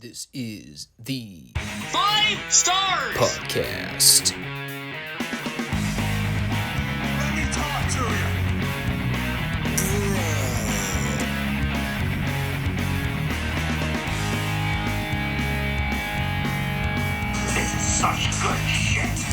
This is the Five Stars Podcast. Let me talk to you. This is such good shit.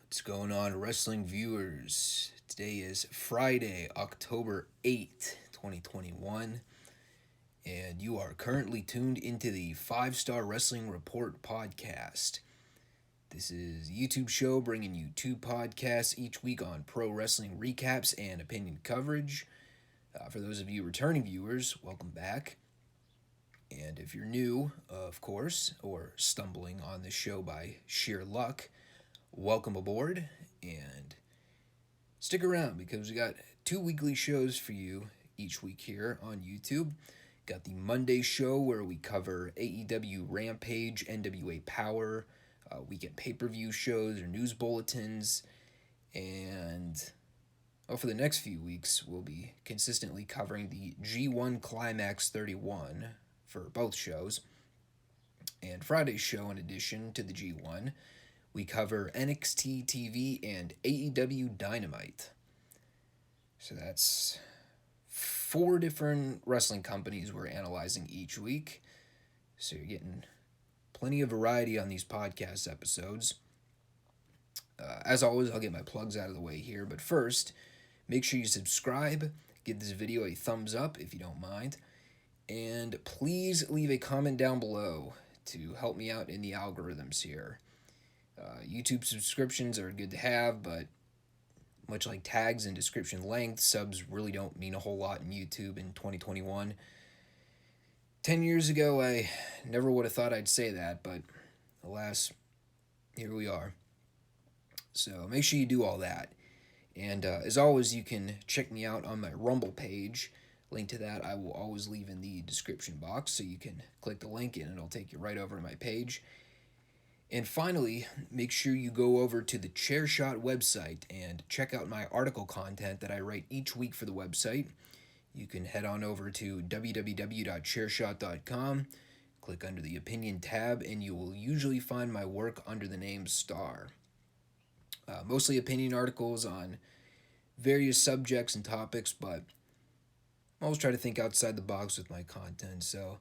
What's going on, wrestling viewers? Today is Friday, October 8th, 2021, and you are currently tuned into the Five Starr Wrestling Report podcast. This is a YouTube show bringing you two podcasts each week on pro wrestling recaps and opinion coverage. For those of you returning viewers, welcome back. And if you're new, of course, or stumbling on this show by sheer luck, welcome aboard, and stick around because we got two weekly shows for you each week here on YouTube. Got the Monday show where we cover AEW Rampage, NWA Power, weekend pay-per-view shows or news bulletins, and for the next few weeks we'll be consistently covering the G1 Climax 31 for both shows. And Friday's show, in addition to the G1, we cover NXT TV and AEW Dynamite. So that's 4 different wrestling companies we're analyzing each week. So you're getting plenty of variety on these podcast episodes. As always, I'll get my plugs out of the way here. But first, make sure you subscribe, give this video a thumbs up if you don't mind. And please leave a comment down below to help me out in the algorithms here. YouTube subscriptions are good to have, but much like tags and description length, subs really don't mean a whole lot in YouTube in 2021. 10 years ago, I never would have thought I'd say that, but alas, here we are. So make sure you do all that. And as always, you can check me out on my Rumble page. Link to that I will always leave in the description box, so you can click the link and it'll take you right over to my page. And finally, make sure you go over to the Chairshot website and check out my article content that I write each week for the website. You can head on over to www.chairshot.com, click under the Opinion tab, and you will usually find my work under the name Star. Mostly opinion articles on various subjects and topics, but I always try to think outside the box with my content, so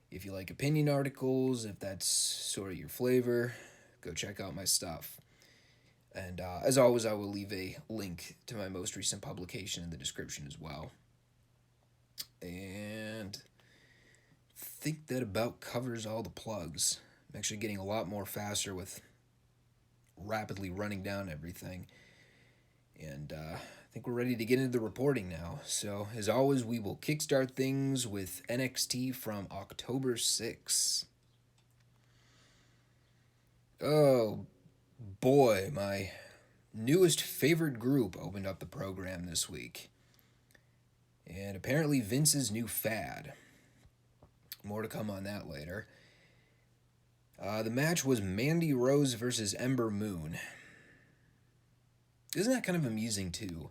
if you like opinion articles, if that's sort of your flavor, go check out my stuff. And as always, I will leave a link to my most recent publication in the description as well. And I think that about covers all the plugs. I'm actually getting a lot more faster with rapidly running down everything. And I think we're ready to get into the reporting now. So, as always, we will kickstart things with NXT from October 6th. Oh, boy, my newest favorite group opened up the program this week. And apparently Vince's new fad. More to come on that later. The match was Mandy Rose versus Ember Moon. Isn't that kind of amusing, too?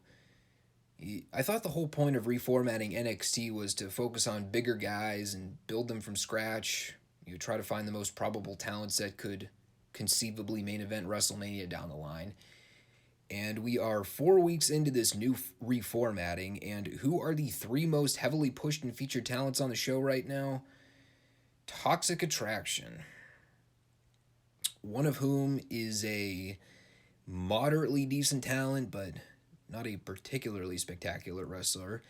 I thought the whole point of reformatting NXT was to focus on bigger guys and build them from scratch. You try to find the most probable talents that could conceivably main event WrestleMania down the line. And we are 4 weeks into this new reformatting, and who are the 3 most heavily pushed and featured talents on the show right now? Toxic Attraction. One of whom is a moderately decent talent, but not a particularly spectacular wrestler,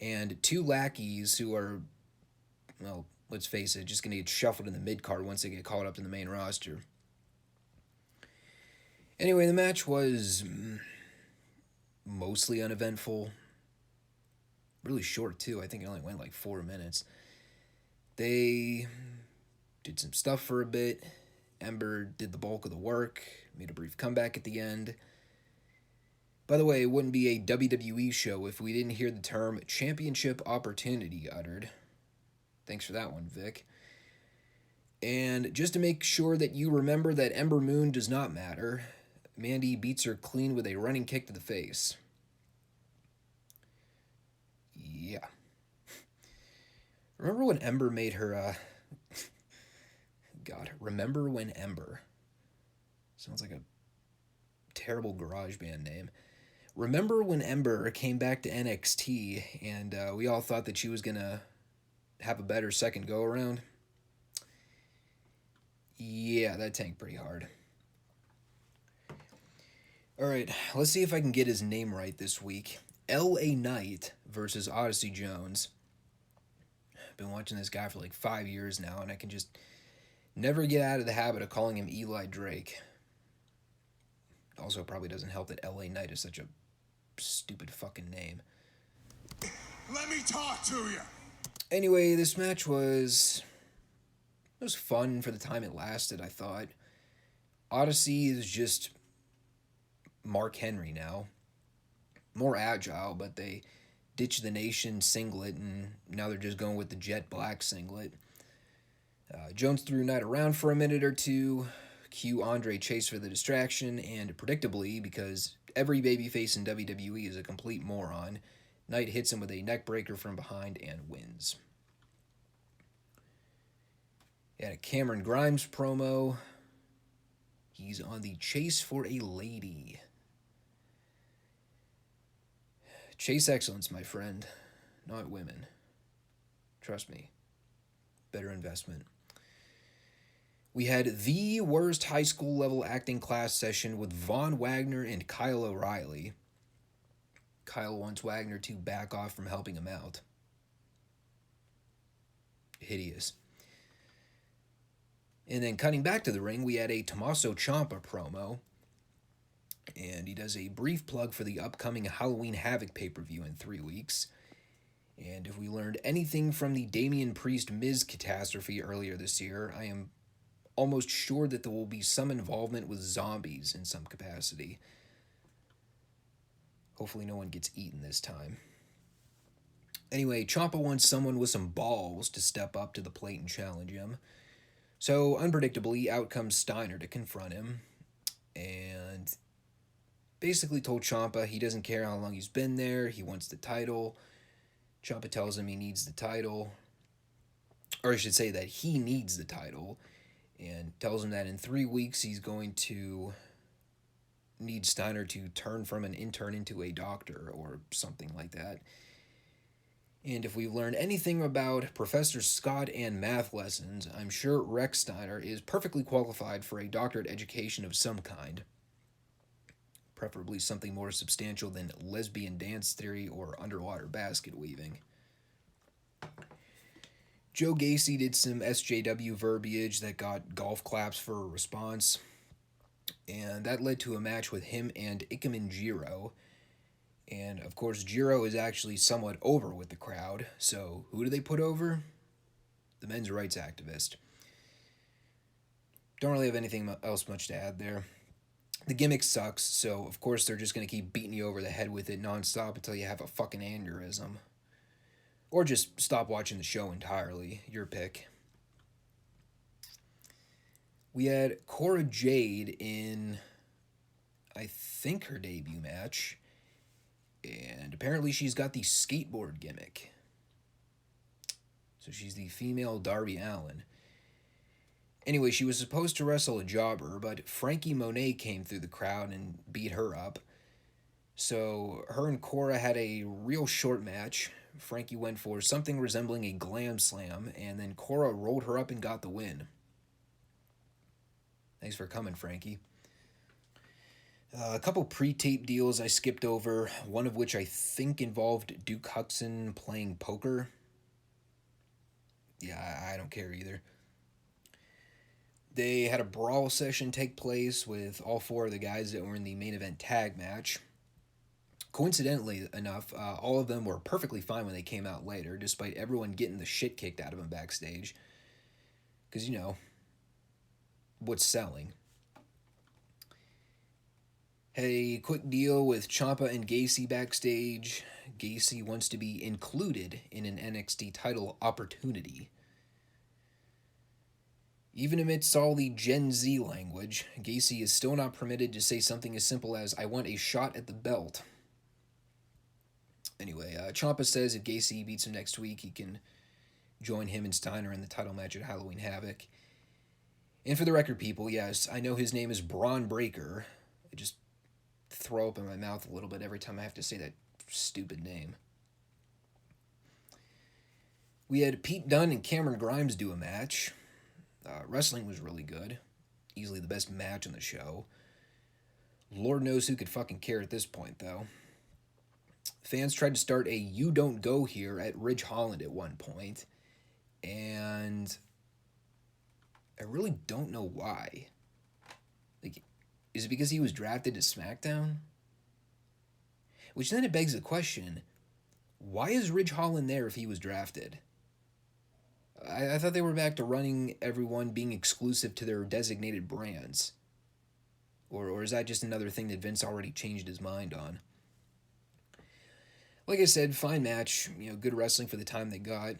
and 2 lackeys who are, well, let's face it, just going to get shuffled in the mid-card once they get called up to the main roster. Anyway, the match was mostly uneventful. Really short, too. I think it only went like 4 minutes. They did some stuff for a bit. Ember did the bulk of the work, made a brief comeback at the end. By the way, it wouldn't be a WWE show if we didn't hear the term championship opportunity uttered. Thanks for that one, Vic. And just to make sure that you remember that Ember Moon does not matter, Mandy beats her clean with a running kick to the face. Yeah. Remember when Ember made her, God, remember when Ember. Sounds like a terrible garage band name. Remember when Ember came back to NXT and we all thought that she was going to have a better second go around? Yeah, that tanked pretty hard. Alright, let's see if I can get his name right this week. LA Knight versus Odyssey Jones. I've been watching this guy for like 5 years now, and I can just never get out of the habit of calling him Eli Drake. Also, it probably doesn't help that LA Knight is such a stupid fucking name. Let me talk to you. Anyway, this match was fun for the time it lasted, I thought. Odyssey is just Mark Henry now. More agile, but they ditched the Nation singlet, and now they're just going with the jet black singlet. Jones threw Knight around for a minute or two. Cue Andre Chase for the distraction, and predictably, because every babyface in WWE is a complete moron, Knight hits him with a neckbreaker from behind and wins. He had a Cameron Grimes promo. He's on the chase for a lady. Chase excellence, my friend, not women. Trust me. Better investment. We had the worst high school level acting class session with Von Wagner and Kyle O'Reilly. Kyle wants Wagner to back off from helping him out. Hideous. And then cutting back to the ring, we had a Tommaso Ciampa promo. And he does a brief plug for the upcoming Halloween Havoc pay-per-view in 3 weeks. And if we learned anything from the Damian Priest-Miz catastrophe earlier this year, I am almost sure that there will be some involvement with zombies in some capacity. Hopefully no one gets eaten this time. Anyway, Ciampa wants someone with some balls to step up to the plate and challenge him. So, unpredictably, out comes Steiner to confront him. And basically told Ciampa he doesn't care how long he's been there, he wants the title. Ciampa tells him he needs the title. Or I should say that he needs the title. And tells him that in 3 weeks he's going to need Steiner to turn from an intern into a doctor or something like that. And if we've learned anything about Professor Scott and math lessons, I'm sure Rex Steiner is perfectly qualified for a doctorate education of some kind. Preferably something more substantial than lesbian dance theory or underwater basket weaving. Joe Gacy did some SJW verbiage that got golf claps for a response. And that led to a match with him and Ikemen Jiro. And, of course, Jiro is actually somewhat over with the crowd. So, who do they put over? The men's rights activist. Don't really have anything else much to add there. The gimmick sucks, so, of course, they're just going to keep beating you over the head with it nonstop until you have a fucking aneurysm. Or just stop watching the show entirely. Your pick. We had Cora Jade in, I think, her debut match. And apparently she's got the skateboard gimmick. So she's the female Darby Allin. Anyway, she was supposed to wrestle a jobber, but Frankie Monet came through the crowd and beat her up. So her and Cora had a real short match. Frankie went for something resembling a glam slam, and then Cora rolled her up and got the win. Thanks for coming, Frankie. A couple pre-tape deals I skipped over, one of which I think involved Duke Hudson playing poker. Yeah, I don't care either. They had a brawl session take place with all 4 of the guys that were in the main event tag match. Coincidentally enough, all of them were perfectly fine when they came out later, despite everyone getting the shit kicked out of them backstage. Because, you know, what's selling? Hey, quick deal with Ciampa and Gacy backstage. Gacy wants to be included in an NXT title opportunity. Even amidst all the Gen Z language, Gacy is still not permitted to say something as simple as, "I want a shot at the belt." Anyway, Ciampa says if Gacy beats him next week, he can join him and Steiner in the title match at Halloween Havoc. And for the record, people, yes, I know his name is Braun Breaker. I just throw up in my mouth a little bit every time I have to say that stupid name. We had Pete Dunne and Cameron Grimes do a match. Wrestling was really good. Easily the best match on the show. Lord knows who could fucking care at this point, though. Fans tried to start a "You Don't Go Here" at Ridge Holland at one point, and I really don't know why. Like, is it because he was drafted to SmackDown? Which then it begs the question, why is Ridge Holland there if he was drafted? I thought they were back to running everyone being exclusive to their designated brands. Or is that just another thing that Vince already changed his mind on? Like I said, fine match, good wrestling for the time they got.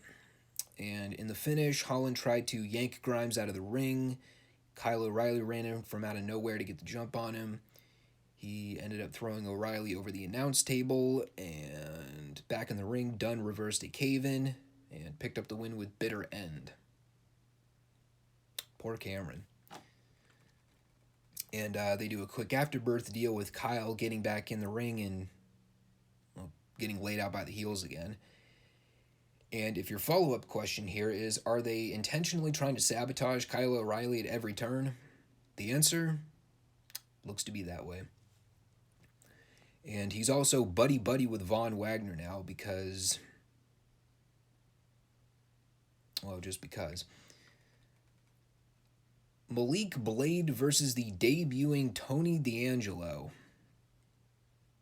And in the finish, Holland tried to yank Grimes out of the ring. Kyle O'Reilly ran in from out of nowhere to get the jump on him. He ended up throwing O'Reilly over the announce table, and back in the ring, Dunne reversed a cave-in and picked up the win with bitter end. Poor Cameron. And they do a quick afterbirth deal with Kyle getting back in the ring and getting laid out by the heels again. And if your follow-up question here is, are they intentionally trying to sabotage Kyle O'Reilly at every turn? The answer looks to be that way. And he's also buddy-buddy with Von Wagner now because... well, just because. Malik Blade versus the debuting Tony D'Angelo.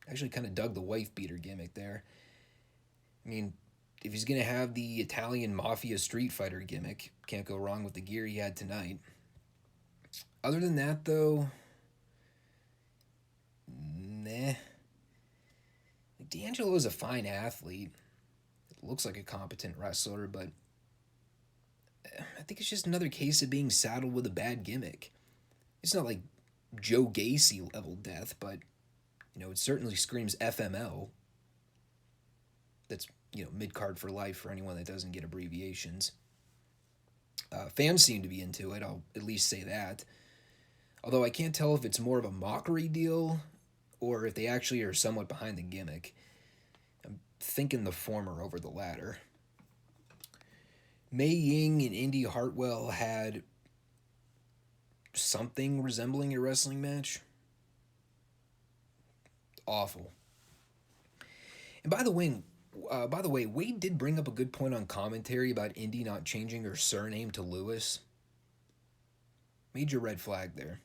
Actually kind of dug the wife beater gimmick there. I mean, if he's going to have the Italian Mafia Street Fighter gimmick, can't go wrong with the gear he had tonight. Other than that, though, nah. D'Angelo is a fine athlete. Looks like a competent wrestler, but I think it's just another case of being saddled with a bad gimmick. It's not like Joe Gacy level death, but, it certainly screams FML. That's, mid-card for life for anyone that doesn't get abbreviations. Fans seem to be into it, I'll at least say that. Although I can't tell if it's more of a mockery deal or if they actually are somewhat behind the gimmick. I'm thinking the former over the latter. Mei Ying and Indy Hartwell had something resembling a wrestling match. Awful. And by the way, Wade did bring up a good point on commentary about Indy not changing her surname to Lewis. Major red flag there.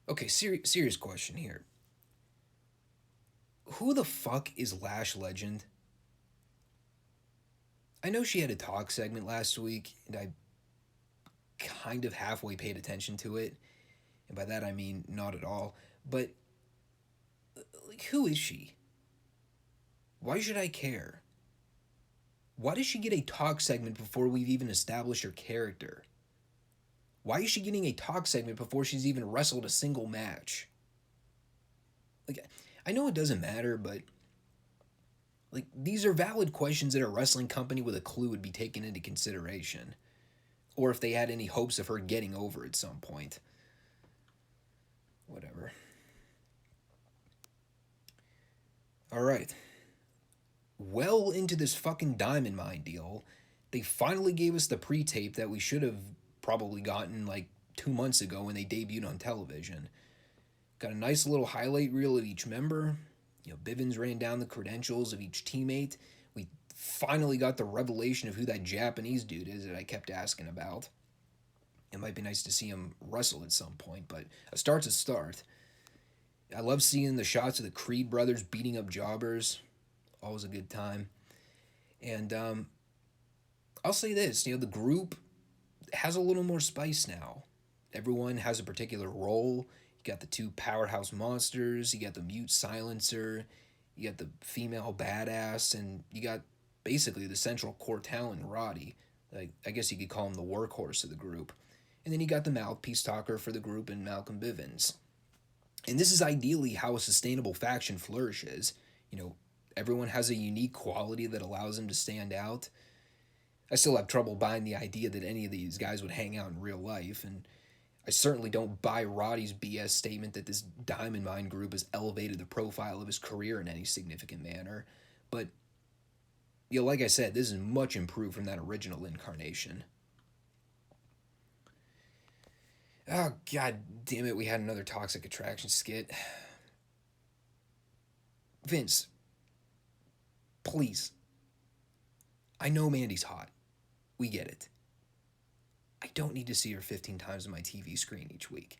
Okay, serious question here. Who the fuck is Lash Legend? I know she had a talk segment last week, and I kind of halfway paid attention to it. And by that I mean not at all. But, who is she? Why should I care? Why does she get a talk segment before we've even established her character? Why is she getting a talk segment before she's even wrestled a single match? I know it doesn't matter, but these are valid questions that a wrestling company with a clue would be taken into consideration. Or if they had any hopes of her getting over at some point. Whatever. Alright. Well into this fucking Diamond Mine deal, they finally gave us the pre-tape that we should have probably gotten 2 months ago when they debuted on television. Got a nice little highlight reel of each member. Bivens ran down the credentials of each teammate. We finally got the revelation of who that Japanese dude is that I kept asking about. It might be nice to see him wrestle at some point, but a start's a start. I love seeing the shots of the Creed brothers beating up jobbers. Always a good time. And I'll say this, the group has a little more spice now. everyone has a particular role. You got the two powerhouse monsters, you got the mute silencer, you got the female badass, and you got basically the central core talent, Roddy. Like, I guess you could call him the workhorse of the group. And then you got the mouthpiece talker for the group in Malcolm Bivens. And this is ideally how a sustainable faction flourishes. Everyone has a unique quality that allows them to stand out. I still have trouble buying the idea that any of these guys would hang out in real life, and I certainly don't buy Roddy's BS statement that this Diamond Mine group has elevated the profile of his career in any significant manner. But, like I said, this is much improved from that original incarnation. Oh, god damn it, we had another Toxic Attraction skit. Vince, please. I know Mandy's hot. We get it. I don't need to see her 15 times on my TV screen each week.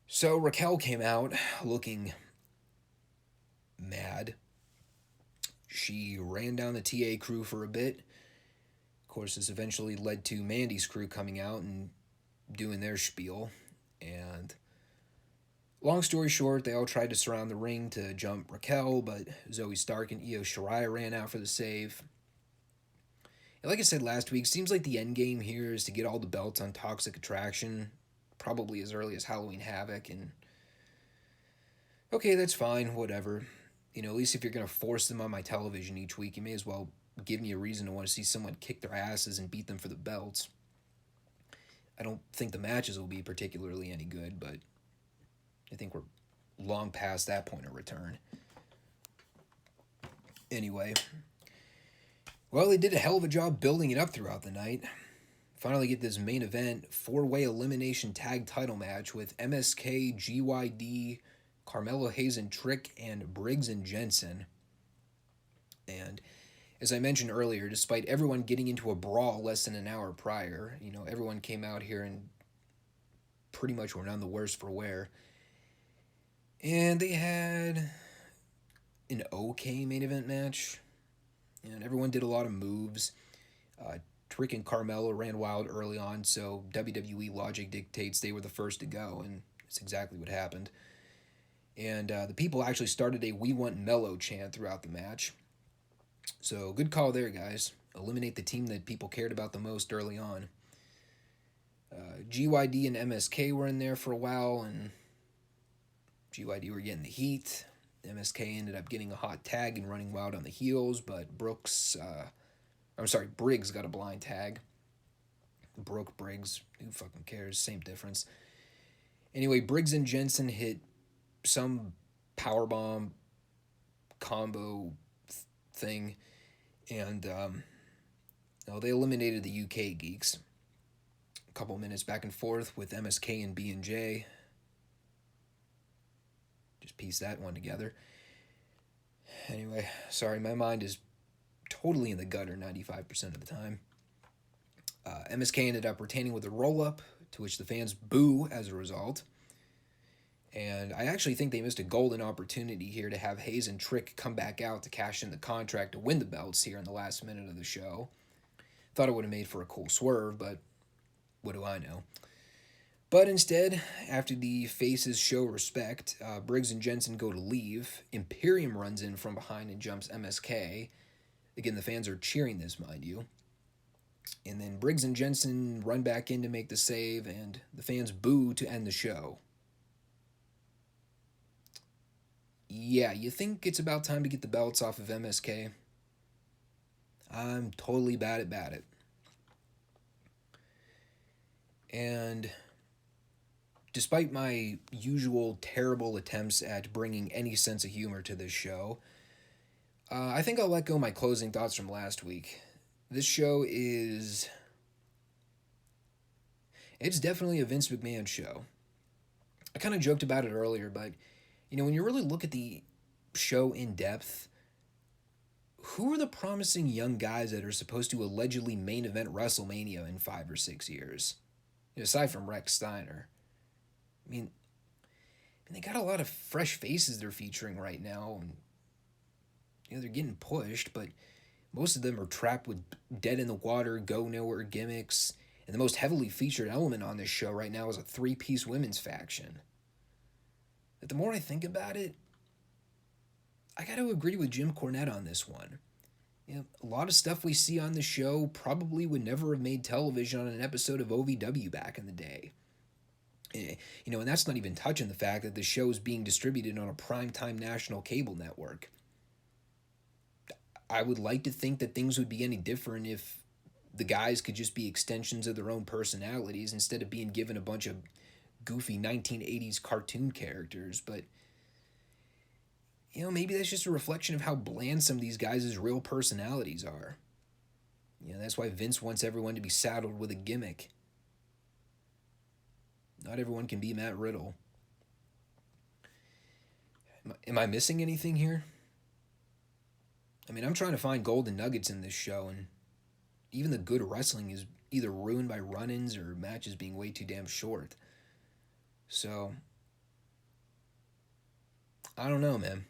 So Raquel came out looking mad. She ran down the TA crew for a bit. Of course, this eventually led to Mandy's crew coming out and doing their spiel. And long story short, they all tried to surround the ring to jump Raquel, but Zoe Stark and Io Shirai ran out for the save. And like I said last week, seems like the end game here is to get all the belts on Toxic Attraction, probably as early as Halloween Havoc, and okay, that's fine, whatever. At least if you're going to force them on my television each week, you may as well give me a reason to want to see someone kick their asses and beat them for the belts. I don't think the matches will be particularly any good, but I think we're long past that point of return. Anyway, well, they did a hell of a job building it up throughout the night. Finally get this main event, 4-way elimination tag title match with MSK, GYD, Carmelo Hayes and Trick, and Briggs and Jensen. And as I mentioned earlier, despite everyone getting into a brawl less than an hour prior, everyone came out here and pretty much were none the worse for wear. And they had an okay main event match. And everyone did a lot of moves. Trick and Carmelo ran wild early on, so WWE logic dictates they were the first to go, and that's exactly what happened. And the people actually started a "We Want Mellow" chant throughout the match. So good call there, guys. Eliminate the team that people cared about the most early on. GYD and MSK were in there for a while, and GYD were getting the heat. MSK ended up getting a hot tag and running wild on the heels, but Briggs got a blind tag. Briggs, who fucking cares? Same difference. Anyway, Briggs and Jensen hit some powerbomb combo thing, and they eliminated the UK Geeks. A couple minutes back and forth with MSK and B&J. Just piece that one together. Anyway, sorry, my mind is totally in the gutter 95% of the time. MSK ended up retaining with a roll-up, to which the fans boo as a result. And I actually think they missed a golden opportunity here to have Hayes and Trick come back out to cash in the contract to win the belts here in the last minute of the show. Thought it would have made for a cool swerve, but what do I know? But instead, after the faces show respect, Briggs and Jensen go to leave. Imperium runs in from behind and jumps MSK. Again, the fans are cheering this, mind you. And then Briggs and Jensen run back in to make the save, and the fans boo to end the show. Yeah, you think it's about time to get the belts off of MSK? I'm totally bad at it. And despite my usual terrible attempts at bringing any sense of humor to this show, I think I'll let go my closing thoughts from last week. This show it's definitely a Vince McMahon show. I kind of joked about it earlier, but when you really look at the show in depth, who are the promising young guys that are supposed to allegedly main event WrestleMania in 5 or 6 years? Aside from Rex Steiner. I mean, they got a lot of fresh faces they're featuring right now, and they're getting pushed, but most of them are trapped with dead in the water, go nowhere gimmicks, And the most heavily featured element on this show right now is a three-piece women's faction. But the more I think about it, I got to agree with Jim Cornette on this one. You know, a lot of stuff we see on the show probably would never have made television on an episode of OVW back in the day. You know, and that's not even touching the fact that the show is being distributed on a primetime national cable network. I would like to think that things would be any different if the guys could just be extensions of their own personalities instead of being given a bunch of goofy 1980s cartoon characters. But, you know, maybe that's just a reflection of how bland some of these guys' real personalities are. You know, that's why Vince wants everyone to be saddled with a gimmick. Not everyone can be Matt Riddle. Am I missing anything here? I mean, I'm trying to find golden nuggets in this show, and even the good wrestling is either ruined by run-ins or matches being way too damn short. So, I don't know, man.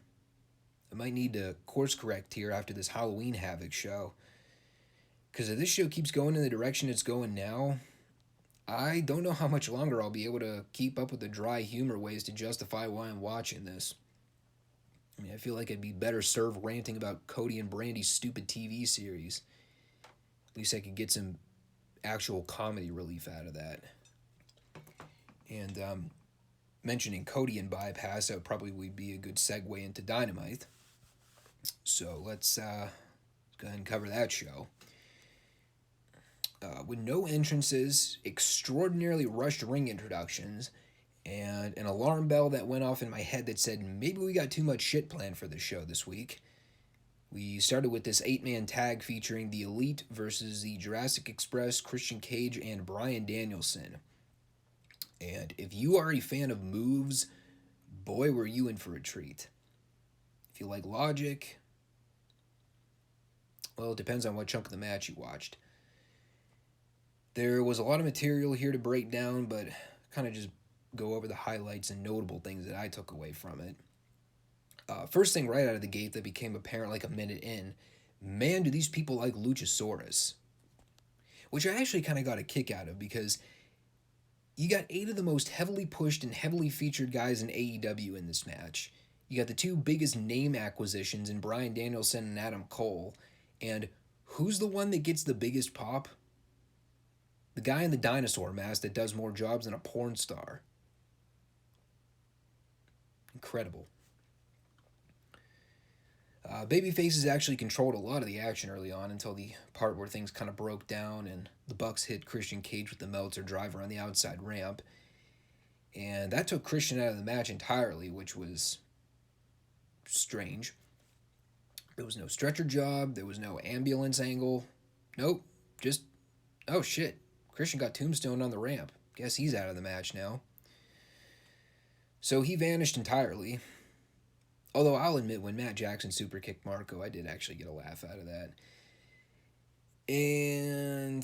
I might need to course correct here after this Halloween Havoc show. Because if this show keeps going in the direction it's going now, I don't know how much longer I'll be able to keep up with the dry humor ways to justify why I'm watching this. I mean, I feel like I'd be better served ranting about Cody and Brandy's stupid TV series. At least I could get some actual comedy relief out of that. And mentioning Cody and Bypass, that probably would be a good segue into Dynamite. So let's go ahead and cover that show. With no entrances, extraordinarily rushed ring introductions, and an alarm bell that went off in my head that said maybe we got too much shit planned for this show this week. We started with this 8-man tag featuring the Elite versus the Jurassic Express, Christian Cage, and Bryan Danielson. And if you are a fan of moves, boy, were you in for a treat. If you like logic, well, it depends on what chunk of the match you watched. There was a lot of material here to break down, but kind of just go over the highlights and notable things that I took away from it. First thing right out of the gate that became apparent like a minute in, man, do these people like Luchasaurus. Which I actually kind of got a kick out of because you got 8 of the most heavily pushed and heavily featured guys in AEW in this match. You got the 2 biggest name acquisitions in Bryan Danielson and Adam Cole. And who's the one that gets the biggest pop? The guy in the dinosaur mask that does more jobs than a porn star. Incredible. Babyfaces actually controlled a lot of the action early on until the part where things kind of broke down and the Bucks hit Christian Cage with the Meltzer driver on the outside ramp. And that took Christian out of the match entirely, which was strange. There was no stretcher job. There was no ambulance angle. Nope. Just, oh shit. Christian got tombstoned on the ramp. Guess he's out of the match now. So he vanished entirely. Although I'll admit, when Matt Jackson super kicked Marco, I did actually get a laugh out of that. And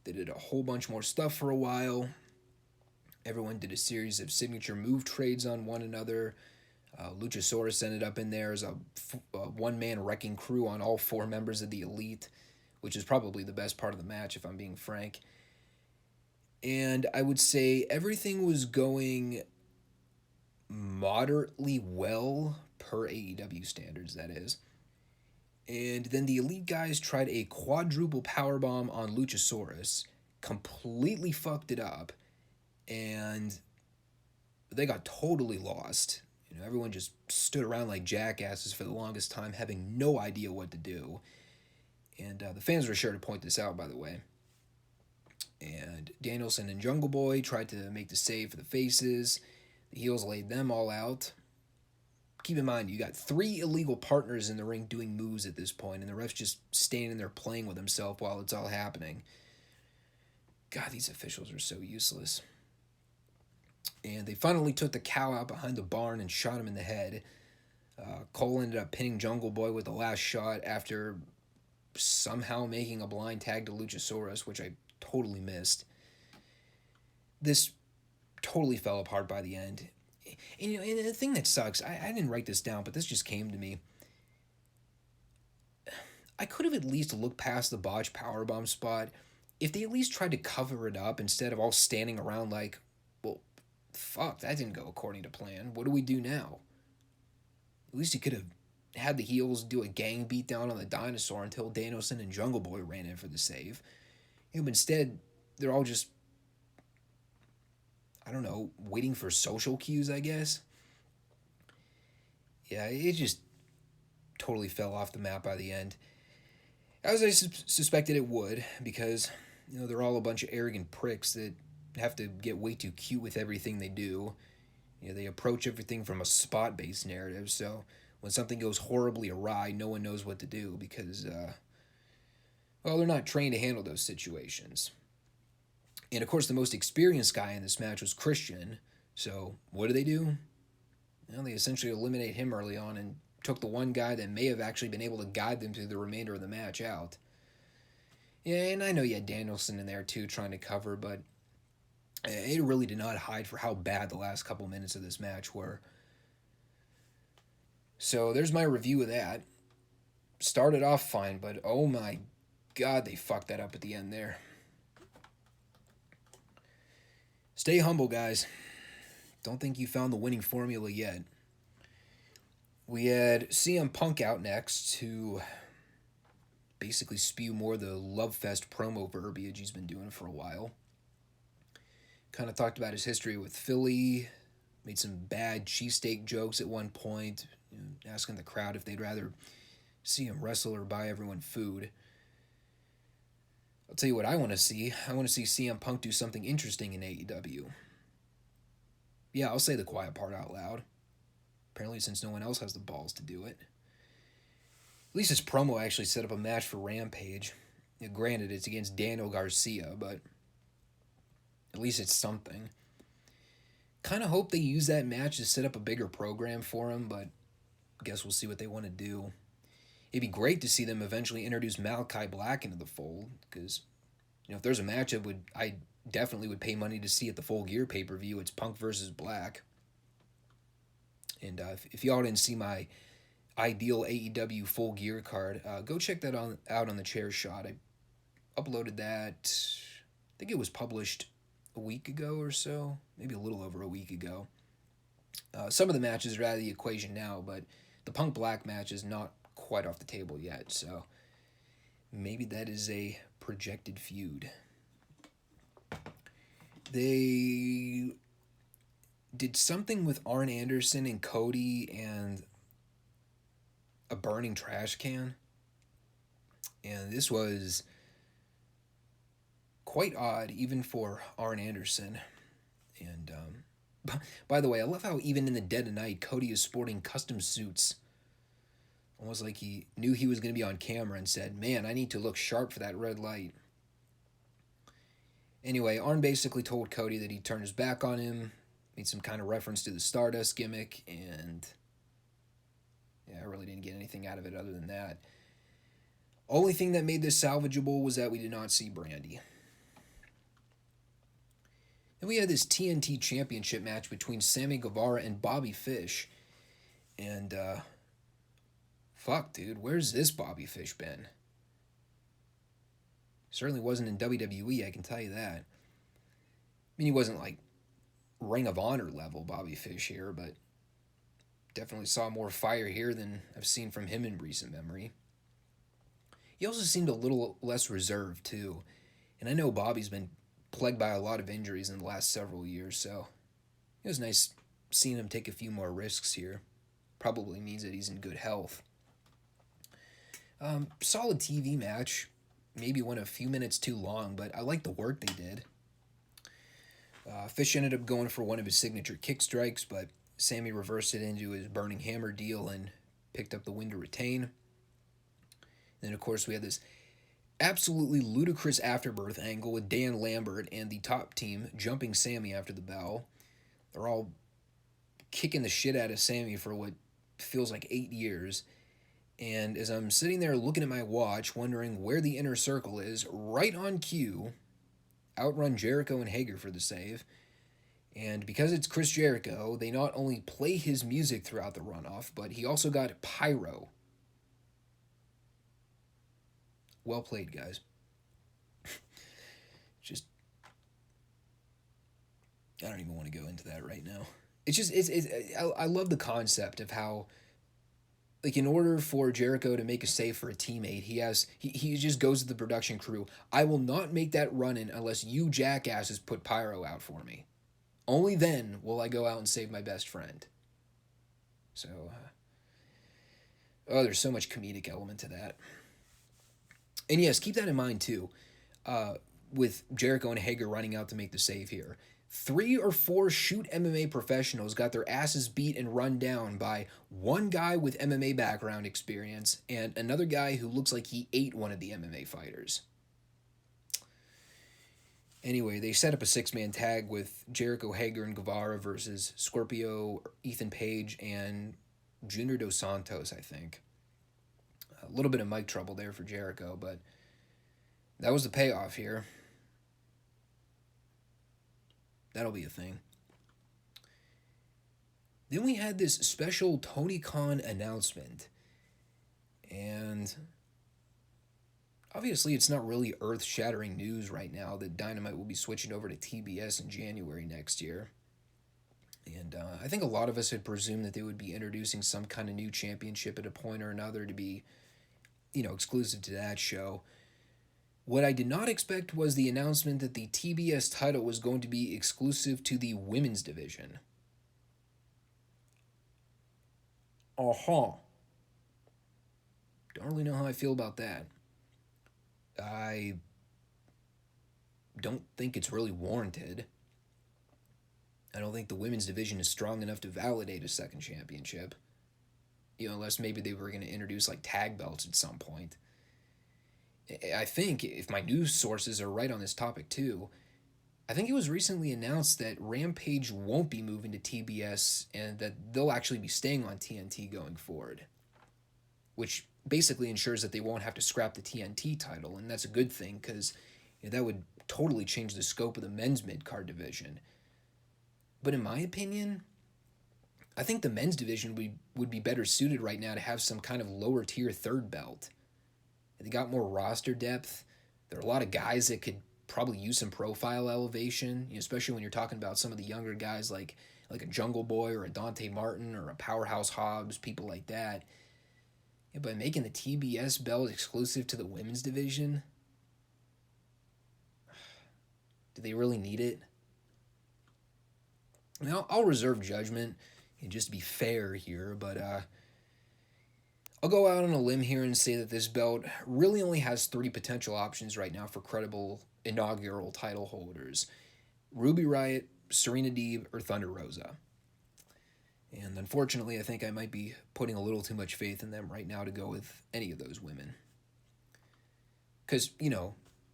they did a whole bunch more stuff for a while. Everyone did a series of signature move trades on one another. Luchasaurus ended up in there as a one-man wrecking crew on all 4 members of the Elite, which is probably the best part of the match, if I'm being frank. And I would say everything was going moderately well, per AEW standards, that is. And then the Elite guys tried a quadruple powerbomb on Luchasaurus, completely fucked it up, and they got totally lost. You know, everyone just stood around like jackasses for the longest time, having no idea what to do. And the fans were sure to point this out, by the way. And Danielson and Jungle Boy tried to make the save for the faces. The heels laid them all out. Keep in mind, you got 3 illegal partners in the ring doing moves at this point, and the ref's just standing there playing with himself while it's all happening. God, these officials are so useless. And they finally took the cow out behind the barn and shot him in the head. Cole ended up pinning Jungle Boy with the last shot after somehow making a blind tag to Luchasaurus, which I totally missed. This totally fell apart by the end. And, you know, and the thing that sucks, I didn't write this down, but this just came to me. I could have at least looked past the botch powerbomb spot if they at least tried to cover it up instead of all standing around like, well, fuck, that didn't go according to plan. What do we do now? At least you could have had the heels do a gang beatdown on the dinosaur until Danielson and Jungle Boy ran in for the save. But instead, they're all just, I don't know, waiting for social cues, I guess. Yeah, it just totally fell off the map by the end. As I suspected it would, because, they're all a bunch of arrogant pricks that have to get way too cute with everything they do. They approach everything from a spot-based narrative, so when something goes horribly awry, no one knows what to do because, they're not trained to handle those situations. And of course, the most experienced guy in this match was Christian, so what do? They essentially eliminate him early on and took the one guy that may have actually been able to guide them through the remainder of the match out. Yeah, and I know you had Danielson in there too trying to cover, but it really did not hide for how bad the last couple minutes of this match were. So there's my review of that. Started off fine, but oh my god, they fucked that up at the end there. Stay humble, guys. Don't think you found the winning formula yet. We had CM Punk out next to basically spew more of the Love Fest promo verbiage he's been doing for a while. Kind of talked about his history with Philly, made some bad cheesesteak jokes at one point, asking the crowd if they'd rather see him wrestle or buy everyone food. I'll tell you what I want to see. I want to see CM Punk do something interesting in AEW. Yeah, I'll say the quiet part out loud. Apparently, since no one else has the balls to do it. At least his promo actually set up a match for Rampage. Granted, it's against Daniel Garcia, but at least it's something. Kind of hope they use that match to set up a bigger program for him, but I guess we'll see what they want to do. It'd be great to see them eventually introduce Malachi Black into the fold, because if there's a match I definitely would pay money to see at the Full Gear pay-per-view, it's Punk versus Black. And if y'all didn't see my ideal AEW Full Gear card, go check that out on the Chairshot. I uploaded that, I think it was published a week ago or so, maybe a little over a week ago. Some of the matches are out of the equation now, but the Punk Black match is not quite off the table yet, so maybe that is a projected feud. They did something with Arn Anderson and Cody and a burning trash can, and this was quite odd even for Arn Anderson. And by the way, I love how even in the dead of night Cody is sporting custom suits, almost like he knew he was going to be on camera and said, man, I need to look sharp for that red light. Anyway, Arn basically told Cody that he'd turn his back on him, made some kind of reference to the Stardust gimmick, and I really didn't get anything out of it other than that. Only thing that made this salvageable was that we did not see Brandy. And we had this TNT Championship match between Sammy Guevara and Bobby Fish. And, fuck, dude, where's this Bobby Fish been? Certainly wasn't in WWE, I can tell you that. I mean, he wasn't like Ring of Honor level Bobby Fish here, but definitely saw more fire here than I've seen from him in recent memory. He also seemed a little less reserved, too. And I know Bobby's been plagued by a lot of injuries in the last several years, so it was nice seeing him take a few more risks here. Probably means that he's in good health. Solid TV match. Maybe went a few minutes too long, but I like the work they did. Fish ended up going for one of his signature kick strikes, but Sammy reversed it into his Burning Hammer deal and picked up the win to retain. And then, of course, we had this absolutely ludicrous afterbirth angle with Dan Lambert and the top team jumping Sammy after the bell. They're all kicking the shit out of Sammy for what feels like 8 years. And as I'm sitting there looking at my watch, wondering where the inner circle is, right on cue, outrun Jericho and Hager for the save. And because it's Chris Jericho, they not only play his music throughout the runoff, but he also got pyro. Well played, guys. I don't even want to go into that right now. It's just I love the concept of how, like, in order for Jericho to make a save for a teammate, he just goes to the production crew. I will not make that run in unless you jackasses put pyro out for me. Only then will I go out and save my best friend. So, there's so much comedic element to that. And yes, keep that in mind too. With Jericho and Hager running out to make the save here. 3 or 4 shoot MMA professionals got their asses beat and run down by one guy with MMA background experience and another guy who looks like he ate one of the MMA fighters. Anyway, they set up a 6-man tag with Jericho, Hager, and Guevara versus Scorpio, Ethan Page, and Junior Dos Santos, I think. A little bit of mic trouble there for Jericho, but that was the payoff here. That'll be a thing. Then we had this special Tony Khan announcement. And obviously it's not really earth-shattering news right now that Dynamite will be switching over to TBS in January next year. And I think a lot of us had presumed that they would be introducing some kind of new championship at a point or another to be, exclusive to that show. What I did not expect was the announcement that the TBS title was going to be exclusive to the women's division. Don't really know how I feel about that. I don't think it's really warranted. I don't think the women's division is strong enough to validate a second championship. Unless maybe they were going to introduce like tag belts at some point. I think, if my news sources are right on this topic too, I think it was recently announced that Rampage won't be moving to TBS and that they'll actually be staying on TNT going forward. Which basically ensures that they won't have to scrap the TNT title, and that's a good thing because that would totally change the scope of the men's mid-card division. But in my opinion, I think the men's division would be better suited right now to have some kind of lower tier third belt. They got more roster depth. There are a lot of guys that could probably use some profile elevation, especially when you're talking about some of the younger guys like a Jungle Boy or a Dante Martin or a Powerhouse Hobbs, people like that. By making the TBS belt exclusive to the women's division, do they really need it? I'll reserve judgment and just be fair here, but I'll go out on a limb here and say that this belt really only has 3 potential options right now for credible inaugural title holders. Ruby Riott, Serena Deeb, or Thunder Rosa. And unfortunately, I think I might be putting a little too much faith in them right now to go with any of those women. Because,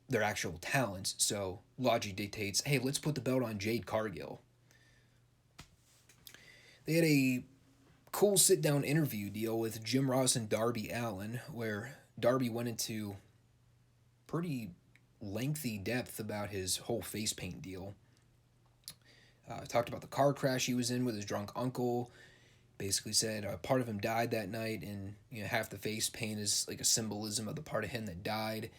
they're actual talents, so logic dictates, hey, let's put the belt on Jade Cargill. They had a cool sit-down interview deal with Jim Ross and Darby Allin, where Darby went into pretty lengthy depth about his whole face paint deal. Talked about the car crash he was in with his drunk uncle. Basically said part of him died that night, and half the face paint is like a symbolism of the part of him that died.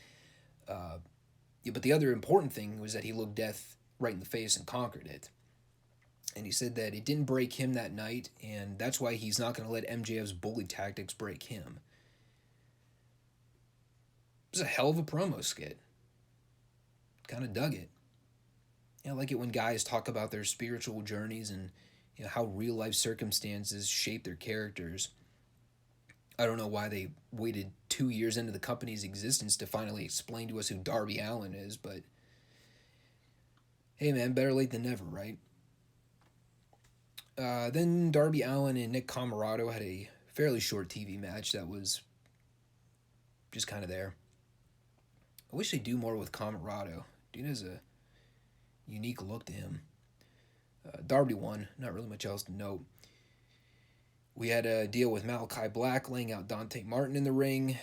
But the other important thing was that he looked death right in the face and conquered it. And he said that it didn't break him that night, and that's why he's not going to let MJF's bully tactics break him. It was a hell of a promo skit. Kind of dug it. I like it when guys talk about their spiritual journeys and how real-life circumstances shape their characters. I don't know why they waited 2 years into the company's existence to finally explain to us who Darby Allin is, but hey man, better late than never, right? Then Darby Allin and Nick Comoroto had a fairly short TV match that was just kind of there. I wish they'd do more with Comoroto. Dude has a unique look to him. Darby won. Not really much else to note. We had a deal with Malachi Black laying out Dante Martin in the ring.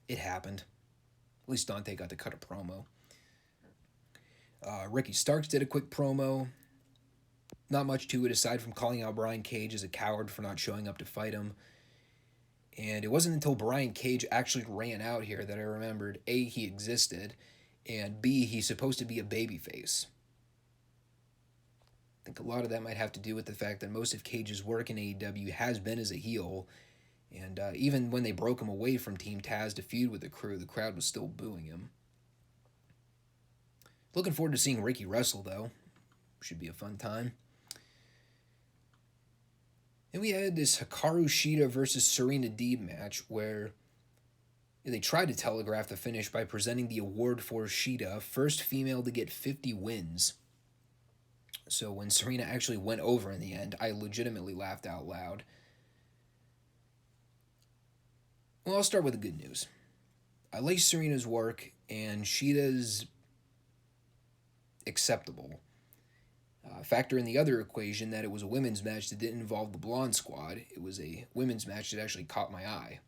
It happened. At least Dante got to cut a promo. Ricky Starks did a quick promo. Not much to it aside from calling out Brian Cage as a coward for not showing up to fight him. And it wasn't until Brian Cage actually ran out here that I remembered A, he existed, and B, he's supposed to be a babyface. think a lot of that might have to do with the fact that most of Cage's work in AEW has been as a heel, and even when they broke him away from Team Taz to feud with the crew, the crowd was still booing him. Looking forward to seeing Ricky wrestle, though. Should be a fun time. And we had this Hikaru Sheeta versus Serena Deeb match where they tried to telegraph the finish by presenting the award for Sheeta, first female to get 50 wins. So when Serena actually went over in the end, I legitimately laughed out loud. Well, I'll start with the good news. I like Serena's work, and Sheeta's acceptable. Factor in the other equation that it was a women's match that didn't involve the Blonde Squad. It was a women's match that actually caught my eye.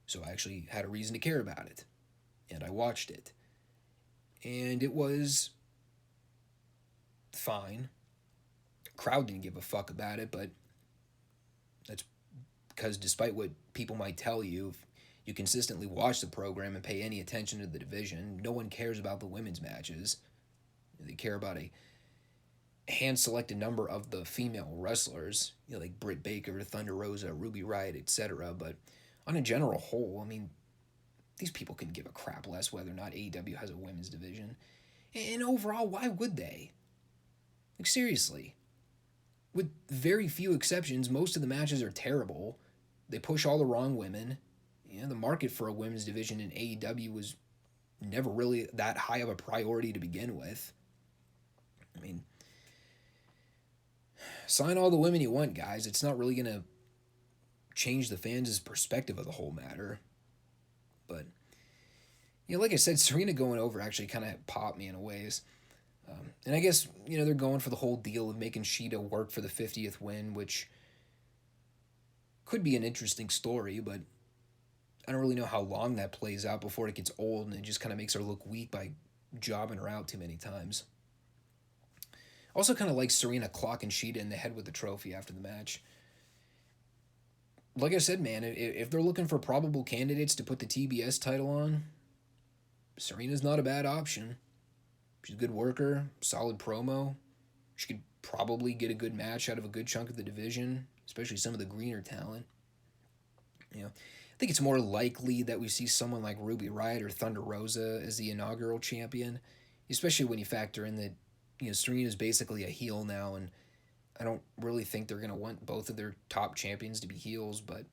So I actually had a reason to care about it. And I watched it. And it was fine. Crowd didn't give a fuck about it, but that's because despite what people might tell you, if you consistently watch the program and pay any attention to the division, no one cares about the women's matches. They care about a hand-selected number of the female wrestlers, like Britt Baker, Thunder Rosa, Ruby Riott, etc. But on a general whole, I mean, these people couldn't give a crap less whether or not AEW has a women's division. And overall, why would they? Like, seriously. With very few exceptions, most of the matches are terrible. They push all the wrong women. The market for a women's division in AEW was never really that high of a priority to begin with. I mean, sign all the women you want, guys. It's not really going to change the fans' perspective of the whole matter. But, like I said, Serena going over actually kind of popped me in a ways. And I guess, they're going for the whole deal of making Sheeta work for the 50th win, which could be an interesting story, but I don't really know how long that plays out before it gets old and it just kind of makes her look weak by jobbing her out too many times. Also kind of like Serena clocking Sheeta in the head with the trophy after the match. Like I said, man, if they're looking for probable candidates to put the TBS title on, Serena's not a bad option. She's a good worker, solid promo. She could probably get a good match out of a good chunk of the division, especially some of the greener talent. I think it's more likely that we see someone like Ruby Riott or Thunder Rosa as the inaugural champion, especially when you factor in that Serena's basically a heel now, and I don't really think they're going to want both of their top champions to be heels, but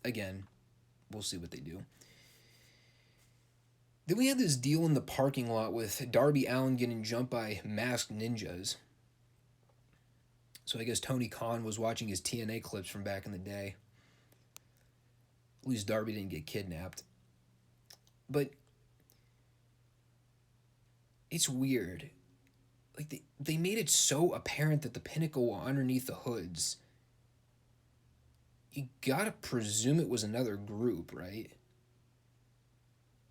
again, we'll see what they do. Then we had this deal in the parking lot with Darby Allin getting jumped by masked ninjas. So I guess Tony Khan was watching his TNA clips from back in the day. At least Darby didn't get kidnapped. But it's weird. Like, they made it so apparent that the Pinnacle were underneath the hoods. You gotta presume it was another group, right?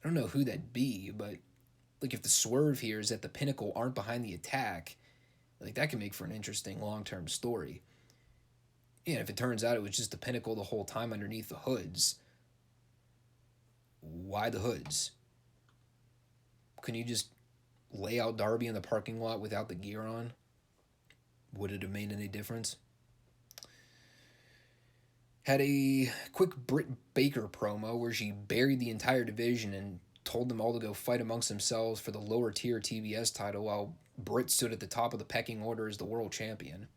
I don't know who that'd be, but like if the swerve here is that the Pinnacle aren't behind the attack, like that can make for an interesting long-term story. And if it turns out it was just the Pinnacle the whole time underneath the hoods, why the hoods? Couldn't you just lay out Darby in the parking lot without the gear on? Would it have made any difference? Had a quick Britt Baker promo where she buried the entire division and told them all to go fight amongst themselves for the lower tier TBS title while Britt stood at the top of the pecking order as the world champion.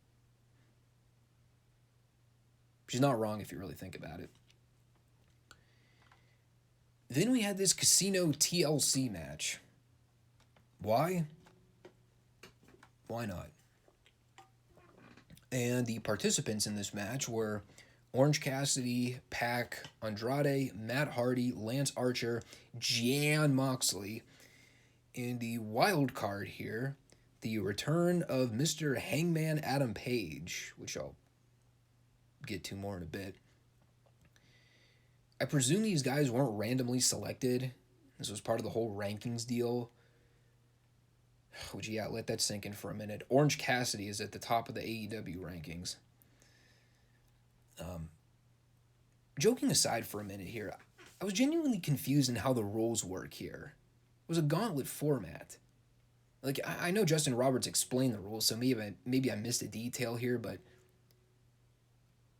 She's not wrong if you really think about it. Then we had this Casino TLC match. Why? Why not? And the participants in this match were Orange Cassidy, Pac, Andrade, Matt Hardy, Lance Archer, Jon Moxley. And the wild card here, the return of Mr. Hangman Adam Page, which I'll get to more in a bit. I presume these guys weren't randomly selected. This was part of the whole rankings deal. Would you let that sink in for a minute. Orange Cassidy is at the top of the AEW rankings. Joking aside for a minute here, I was genuinely confused in how the rules work here. It was a gauntlet format. Like, I know Justin Roberts explained the rules, so maybe I missed a detail here, but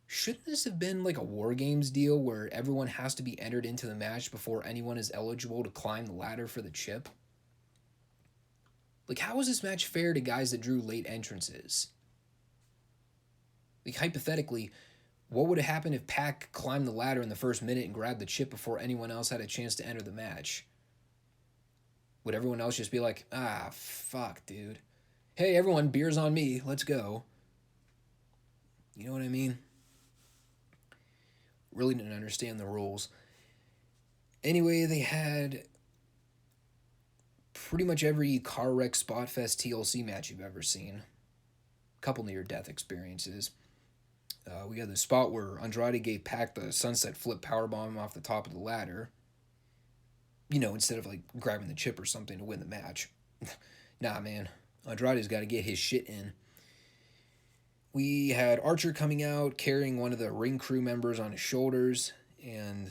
shouldn't this have been like a War Games deal where everyone has to be entered into the match before anyone is eligible to climb the ladder for the chip? Like, how is this match fair to guys that drew late entrances? Like, hypothetically, what would have happened if Pac climbed the ladder in the first minute and grabbed the chip before anyone else had a chance to enter the match? Would everyone else just be like, ah, fuck, dude. Hey, everyone, beer's on me. Let's go. You know what I mean? Really didn't understand the rules. Anyway, they had pretty much every car wreck spot fest TLC match you've ever seen. A couple near-death experiences. We got the spot where Andrade gave Pac the sunset flip powerbomb off the top of the ladder. You know, instead of like grabbing the chip or something to win the match. Nah, man. Andrade's got to get his shit in. We had Archer coming out, carrying one of the ring crew members on his shoulders, and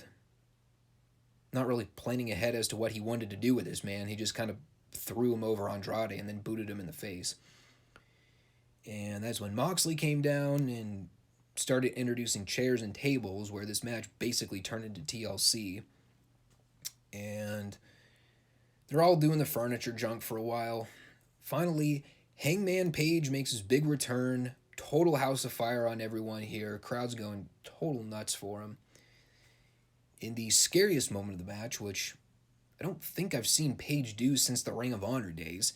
not really planning ahead as to what he wanted to do with this man. He just kind of threw him over Andrade and then booted him in the face. And that's when Moxley came down and started introducing chairs and tables, where this match basically turned into TLC. And they're all doing the furniture junk for a while. Finally, Hangman Page makes his big return. Total house of fire on everyone here. Crowd's going total nuts for him. In the scariest moment of the match, which I don't think I've seen Page do since the Ring of Honor days,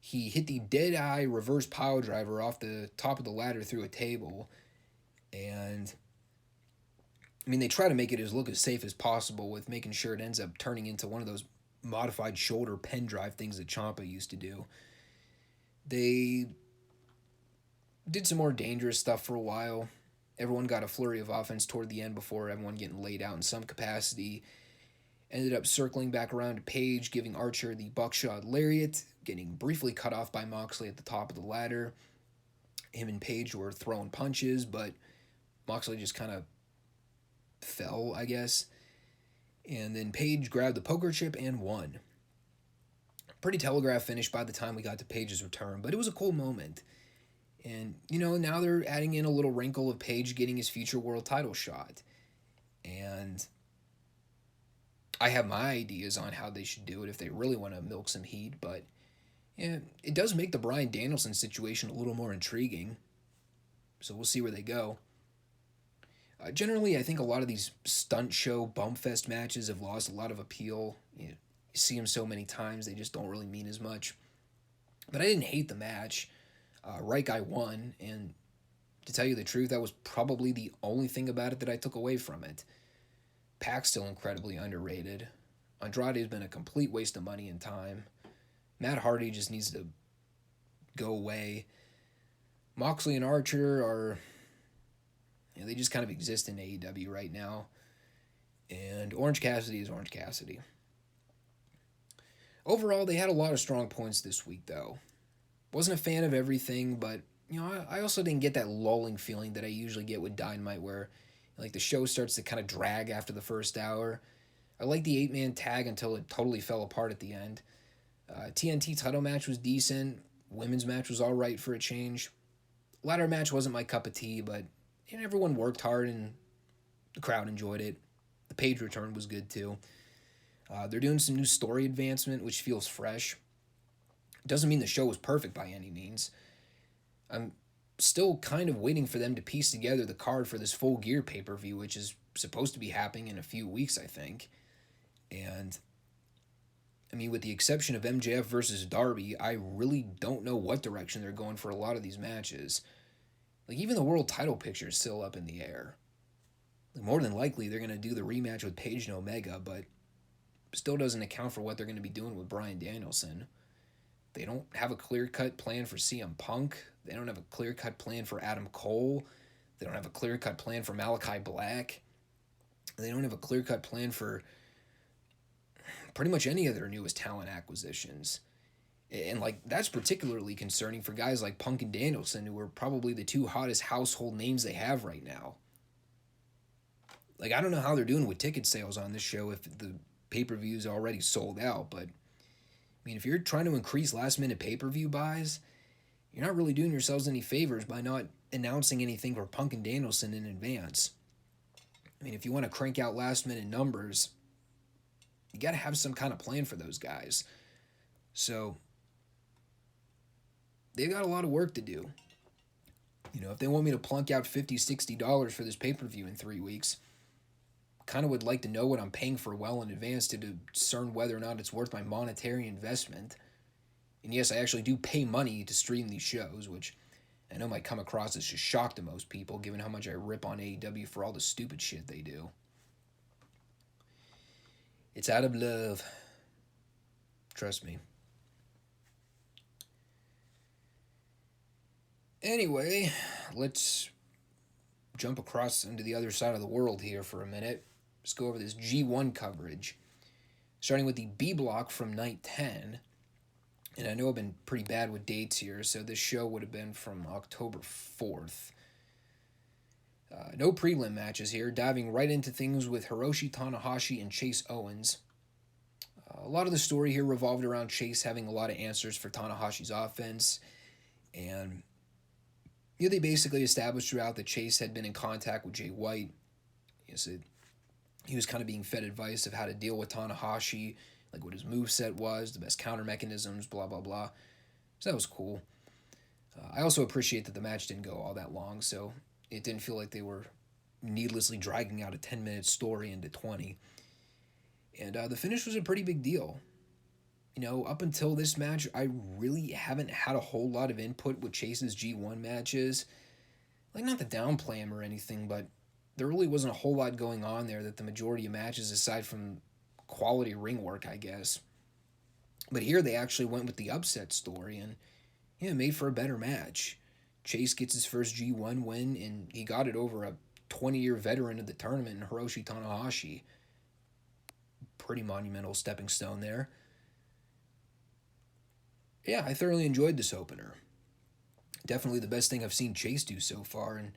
he hit the dead-eye reverse pile driver off the top of the ladder through a table. And I mean, they try to make it look as safe as possible with making sure it ends up turning into one of those modified shoulder pen drive things that Ciampa used to do. They did some more dangerous stuff for a while. Everyone got a flurry of offense toward the end before everyone getting laid out in some capacity. Ended up circling back around to Page, giving Archer the buckshot lariat, getting briefly cut off by Moxley at the top of the ladder. Him and Page were throwing punches, but Moxley just kind of fell, I guess. And then Page grabbed the poker chip and won. Pretty telegraphed finish by the time we got to Page's return, but it was a cool moment. And, you know, now they're adding in a little wrinkle of Page getting his future world title shot. And I have my ideas on how they should do it if they really want to milk some heat, but yeah, it does make the Bryan Danielson situation a little more intriguing. So we'll see where they go. Generally, I think a lot of these stunt show bump fest matches have lost a lot of appeal. You see them so many times, they just don't really mean as much. But I didn't hate the match. Right guy won, and to tell you the truth, that was probably the only thing about it that I took away from it. Pac's still incredibly underrated. Andrade has been a complete waste of money and time. Matt Hardy just needs to go away. Moxley and Archer are... You know, they just kind of exist in AEW right now. And Orange Cassidy is Orange Cassidy. Overall, they had a lot of strong points this week, though. Wasn't a fan of everything, but, you know, I also didn't get that lulling feeling that I usually get with Dynamite, where, like, the show starts to kind of drag after the first hour. I liked the 8-man tag until it totally fell apart at the end. TNT title match was decent. Women's match was all right for a change. Ladder match wasn't my cup of tea, but and everyone worked hard and the crowd enjoyed it. The Page return was good too. They're doing some new story advancement, which feels fresh. Doesn't mean the show was perfect by any means. I'm still kind of waiting for them to piece together the card for this Full Gear pay-per-view, which is supposed to be happening in a few weeks, I think. And, I mean, with the exception of MJF versus Darby, I really don't know what direction they're going for a lot of these matches. Like, even the world title picture is still up in the air. Like, more than likely, they're going to do the rematch with Page and Omega, but still doesn't account for what they're going to be doing with Bryan Danielson. They don't have a clear-cut plan for CM Punk. They don't have a clear-cut plan for Adam Cole. They don't have a clear-cut plan for Malachi Black. They don't have a clear-cut plan for pretty much any of their newest talent acquisitions. And, like, that's particularly concerning for guys like Punk and Danielson, who are probably the two hottest household names they have right now. Like, I don't know how they're doing with ticket sales on this show if the pay-per-view is already sold out, but, I I mean, if you're trying to increase last-minute pay-per-view buys, you're not really doing yourselves any favors by not announcing anything for Punk and Danielson in advance. I mean, if you want to crank out last-minute numbers, you got to have some kind of plan for those guys. So, they've got a lot of work to do. You know, if they want me to plunk out $50, $60 for this pay-per-view in 3 weeks, kind of would like to know what I'm paying for well in advance to discern whether or not it's worth my monetary investment. And yes, I actually do pay money to stream these shows, which I know might come across as just shock to most people, given how much I rip on AEW for all the stupid shit they do. It's out of love. Trust me. Anyway, let's jump across into the other side of the world here for a minute. Let's go over this G1 coverage. Starting with the B block from night 10. And I know I've been pretty bad with dates here, so this show would have been from October 4th. No prelim matches here, diving right into things with Hiroshi Tanahashi and Chase Owens. A lot of the story here revolved around Chase having a lot of answers for Tanahashi's offense, and they basically established throughout that Chase had been in contact with Jay White. He was kind of being fed advice of how to deal with Tanahashi, like what his moveset was, the best counter mechanisms, blah, blah, blah. So that was cool. I also appreciate that the match didn't go all that long, so it didn't feel like they were needlessly dragging out a 10-minute story into 20. And the finish was a pretty big deal. You know, up until this match, I really haven't had a whole lot of input with Chase's G1 matches. Like, not to downplay him or anything, but there really wasn't a whole lot going on there that the majority of matches, aside from quality ring work, I guess. But here they actually went with the upset story and, made for a better match. Chase gets his first G1 win, and he got it over a 20-year veteran of the tournament in Hiroshi Tanahashi. Pretty monumental stepping stone there. Yeah, I thoroughly enjoyed this opener. Definitely the best thing I've seen Chase do so far, and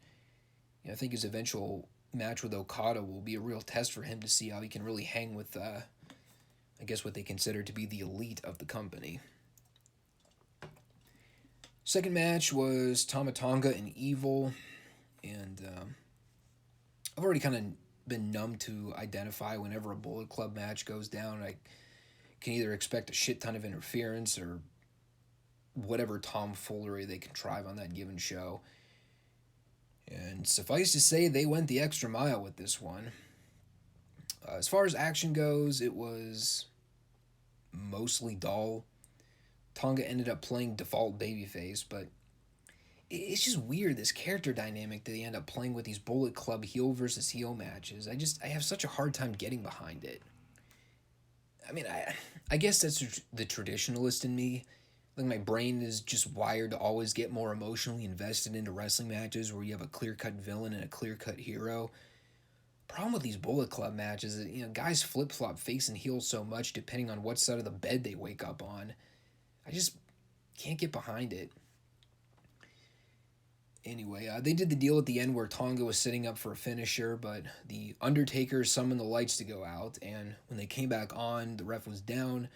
I think his eventual match with Okada will be a real test for him to see how he can really hang with, I guess, what they consider to be the elite of the company. Second match was Tama Tonga and Evil, and I've already kind of been numb to identify whenever a Bullet Club match goes down. I can either expect a shit ton of interference or whatever tomfoolery they contrive on that given show. And suffice to say, they went the extra mile with this one. As far as action goes, it was mostly dull. Tonga ended up playing default babyface, but it's just weird, this character dynamic that they end up playing with these Bullet Club heel versus heel matches. I have such a hard time getting behind it. I mean, I guess that's the traditionalist in me. Like, my brain is just wired to always get more emotionally invested into wrestling matches where you have a clear-cut villain and a clear-cut hero. Problem with these Bullet Club matches is, guys flip-flop face and heel so much depending on what side of the bed they wake up on. I just can't get behind it. Anyway, they did the deal at the end where Tonga was setting up for a finisher, but the Undertaker summoned the lights to go out, and when they came back on, the ref was down.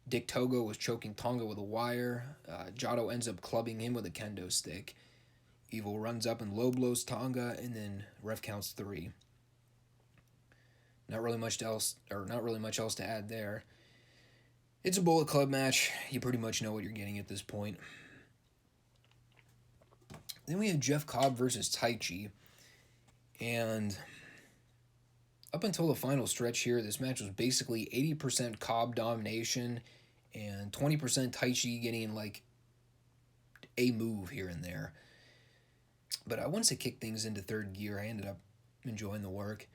Dick Togo was choking Tonga with a wire. Jado ends up clubbing him with a kendo stick. Evil runs up and low blows Tonga, and then ref counts 3. Not really much else to add there. It's a Bullet Club match. You pretty much know what you're getting at this point. Then we have Jeff Cobb versus Taichi. And up until the final stretch here, this match was basically 80% Cobb domination and 20% Taichi getting like a move here and there. But once it kicked things into third gear, I ended up enjoying the work.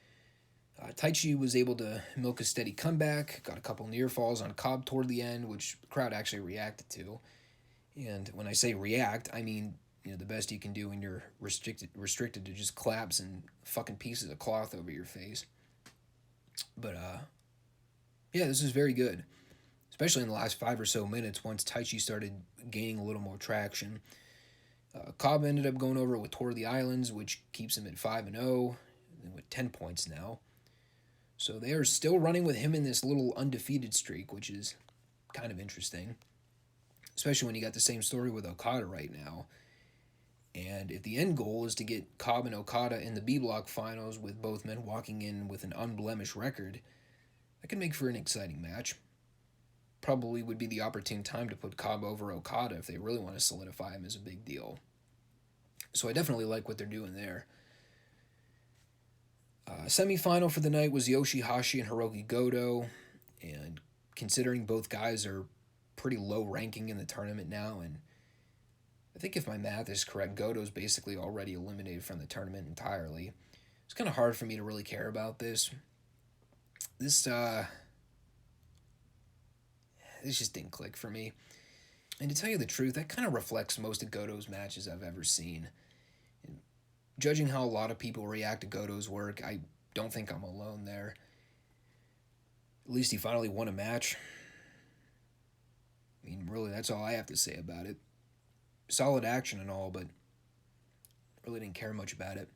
Taichi was able to milk a steady comeback, got a couple near falls on Cobb toward the end, which the crowd actually reacted to. And when I say react, I mean, the best you can do when you're restricted to just claps and fucking pieces of cloth over your face. But, yeah, this is very good. Especially in the last 5 or so minutes once Taichi started gaining a little more traction. Cobb ended up going over with Tour of the Islands, which keeps him at 5-0, and with 10 points now. So they are still running with him in this little undefeated streak, which is kind of interesting, especially when you got the same story with Okada right now. And if the end goal is to get Cobb and Okada in the B Block finals with both men walking in with an unblemished record, that could make for an exciting match. Probably would be the opportune time to put Cobb over Okada if they really want to solidify him as a big deal. So I definitely like what they're doing there. Semi-final for the night was Yoshihashi and Hiroki Goto, and considering both guys are pretty low ranking in the tournament now, and I think if my math is correct, Goto's basically already eliminated from the tournament entirely. It's kind of hard for me to really care about this. This just didn't click for me. And to tell you the truth, that kind of reflects most of Goto's matches I've ever seen. And judging how a lot of people react to Goto's work, I don't think I'm alone there. At least he finally won a match. I mean, really, that's all I have to say about it. Solid action and all, but really didn't care much about it.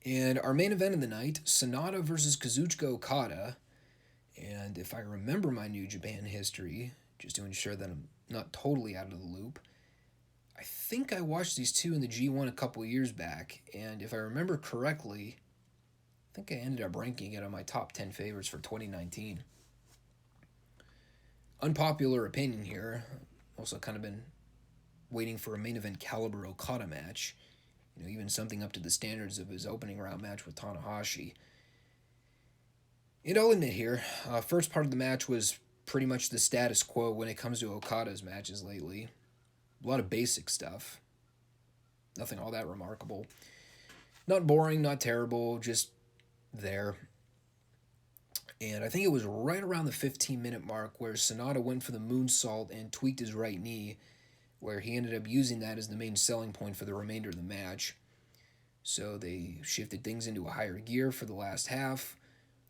And our main event of the night, Sonata versus Kazuchiko Kata. And if I remember my New Japan history, just to ensure that I'm not totally out of the loop, I think I watched these two in the G1 a couple years back, and if I remember correctly, I think I ended up ranking it on my top 10 favorites for 2019. Unpopular opinion here. Also kind of been waiting for a main event caliber Okada match. Even something up to the standards of his opening round match with Tanahashi. And I'll admit here, first part of the match was pretty much the status quo when it comes to Okada's matches lately. A lot of basic stuff. Nothing all that remarkable. Not boring, not terrible, just there. And I think it was right around the 15-minute mark where Sonata went for the moonsault and tweaked his right knee, where he ended up using that as the main selling point for the remainder of the match. So they shifted things into a higher gear for the last half.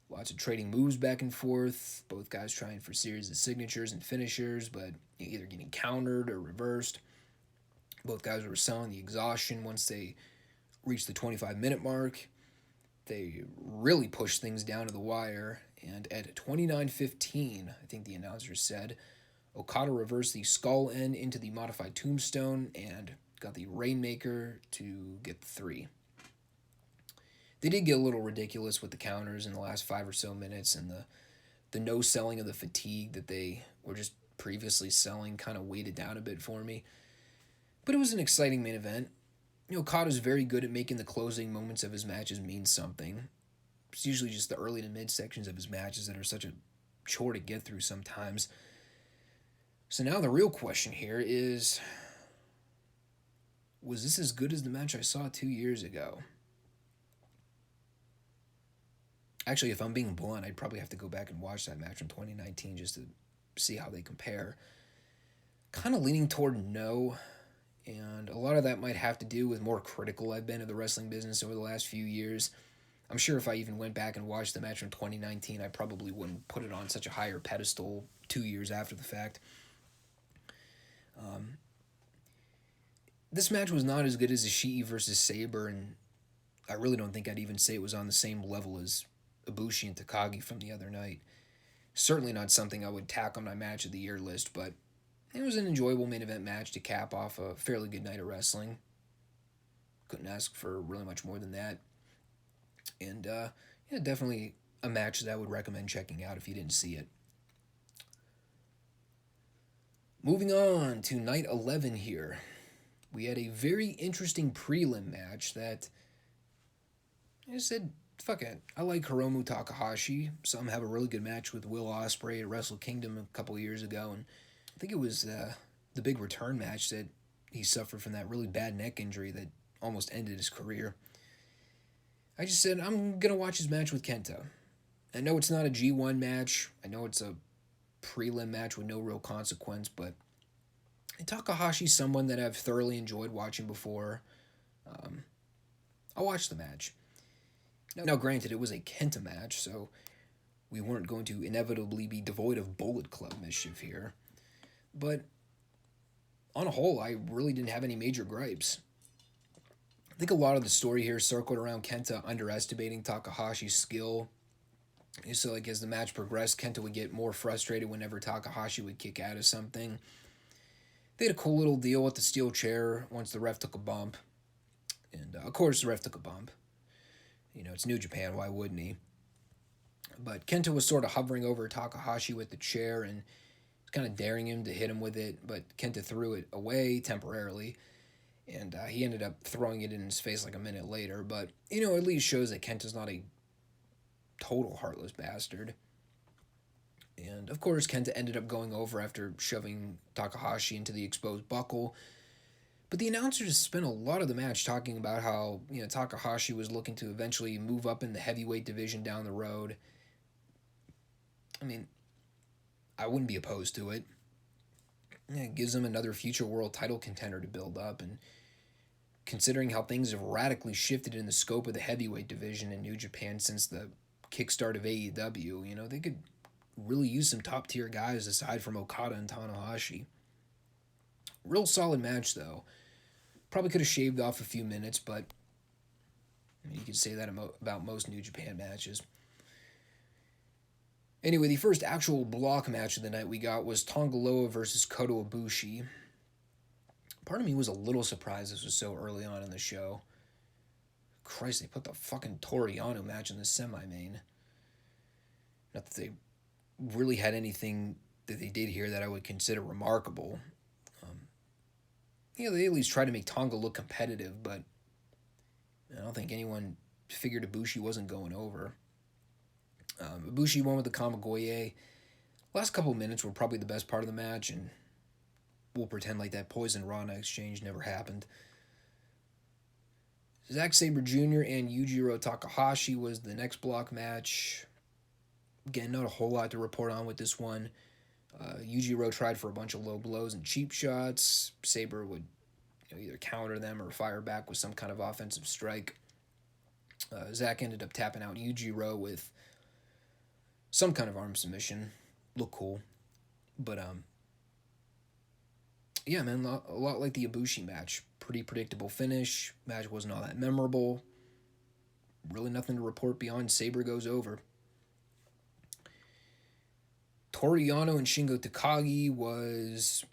Lots of trading moves back and forth. Both guys trying for series of signatures and finishers, but either getting countered or reversed. Both guys were selling the exhaustion once they reached the 25-minute mark. They really pushed things down to the wire, and at 29:15, I think the announcer said, Okada reversed the skull end into the modified tombstone and got the Rainmaker to get the 3. They did get a little ridiculous with the counters in the last 5 or so minutes, and the no selling of the fatigue that they were just previously selling kind of weighted down a bit for me. But it was an exciting main event. Okada's very good at making the closing moments of his matches mean something. It's usually just the early to mid sections of his matches that are such a chore to get through sometimes. So now the real question here is, was this as good as the match I saw 2 years ago? Actually, if I'm being blunt, I'd probably have to go back and watch that match from 2019 just to see how they compare. Kind of leaning toward no, and a lot of that might have to do with more critical I've been of the wrestling business over the last few years. I'm sure if I even went back and watched the match from 2019, I probably wouldn't put it on such a higher pedestal 2 years after the fact. This match was not as good as Ishii versus Sabre, and I really don't think I'd even say it was on the same level as Ibushi and Takagi from the other night. Certainly not something I would tack on my match of the year list, but it was an enjoyable main event match to cap off a fairly good night of wrestling. Couldn't ask for really much more than that. And definitely a match that I would recommend checking out if you didn't see it. Moving on to night 11 here. We had a very interesting prelim match that I said, fuck it. I like Hiromu Takahashi. Saw him have a really good match with Will Ospreay at Wrestle Kingdom a couple years ago, and I think it was the big return match that he suffered from that really bad neck injury that almost ended his career. I just said, I'm going to watch his match with Kenta. I know it's not a G1 match. I know it's a prelim match with no real consequence, but Takahashi's someone that I've thoroughly enjoyed watching before. I'll watch the match. Now, granted, it was a Kenta match, so we weren't going to inevitably be devoid of Bullet Club mischief here. But on a whole, I really didn't have any major gripes. I think a lot of the story here circled around Kenta underestimating Takahashi's skill So, like, as the match progressed, Kenta would get more frustrated whenever Takahashi would kick out of something. They had a cool little deal with the steel chair once the ref took a bump. And, of course, the ref took a bump. It's New Japan, why wouldn't he? But Kenta was sort of hovering over Takahashi with the chair and kind of daring him to hit him with it, but Kenta threw it away temporarily, and he ended up throwing it in his face like a minute later. But, at least shows that Kenta's not a total heartless bastard. And, of course, Kenta ended up going over after shoving Takahashi into the exposed buckle. But the announcers spent a lot of the match talking about how, Takahashi was looking to eventually move up in the heavyweight division down the road. I mean, I wouldn't be opposed to it. It gives him another future world title contender to build up, and considering how things have radically shifted in the scope of the heavyweight division in New Japan since the kickstart of AEW, they could really use some top-tier guys aside from Okada and Tanahashi. Real solid match, though. Probably could have shaved off a few minutes, but you could say that about most New Japan matches. Anyway, the first actual block match of the night we got was Tonga Loa versus Kota Ibushi. Part of me was a little surprised this was so early on in the show. Christ, they put the fucking Toru Yano match in the semi-main. Not that they really had anything that they did here that I would consider remarkable. They at least tried to make Tonga look competitive, but I don't think anyone figured Ibushi wasn't going over. Ibushi won with the Kamigoye. Last couple of minutes were probably the best part of the match, and we'll pretend like that Poison Rana exchange never happened. Zack Sabre Jr. and Yujiro Takahashi was the next block match. Again, not a whole lot to report on with this one. Yujiro tried for a bunch of low blows and cheap shots. Sabre would either counter them or fire back with some kind of offensive strike. Zack ended up tapping out Yujiro with some kind of arm submission. Looked cool. But, yeah, man, a lot like the Ibushi match. Pretty predictable finish. Match wasn't all that memorable. Really nothing to report beyond Sabre goes over. Toru Yano and Shingo Takagi was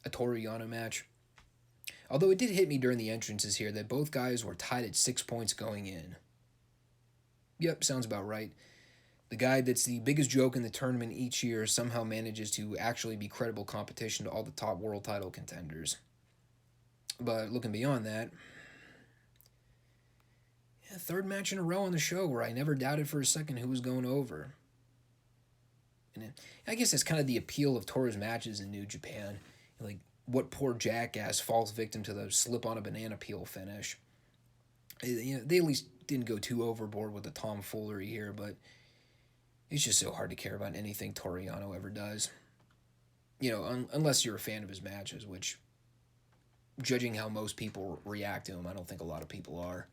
a Toru Yano match. Although it did hit me during the entrances here that both guys were tied at 6 points going in. Yep, sounds about right. The guy that's the biggest joke in the tournament each year somehow manages to actually be credible competition to all the top world title contenders. But looking beyond that, third match in a row on the show where I never doubted for a second who was going over. And I guess that's kind of the appeal of Toru's matches in New Japan. Like, what poor jackass falls victim to the slip-on-a-banana peel finish. They at least didn't go too overboard with the tomfoolery here, but it's just so hard to care about anything Toru Yano ever does. Unless you're a fan of his matches, which, judging how most people react to him, I don't think a lot of people are.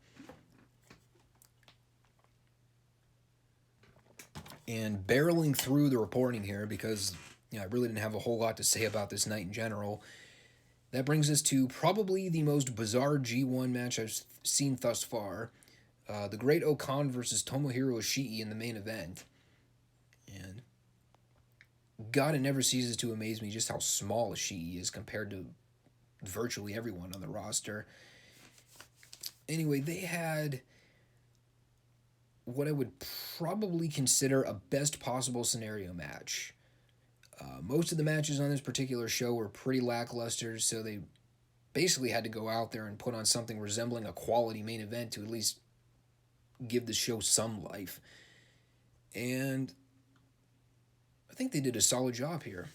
And barreling through the reporting here, because I really didn't have a whole lot to say about this night in general, that brings us to probably the most bizarre G1 match I've seen thus far. The Great Okan versus Tomohiro Ishii in the main event. And God, it never ceases to amaze me just how small Ishii is compared to virtually everyone on the roster. Anyway, they had what I would probably consider a best possible scenario match. Most of the matches on this particular show were pretty lackluster, so they basically had to go out there and put on something resembling a quality main event to at least give the show some life. And I think they did a solid job here.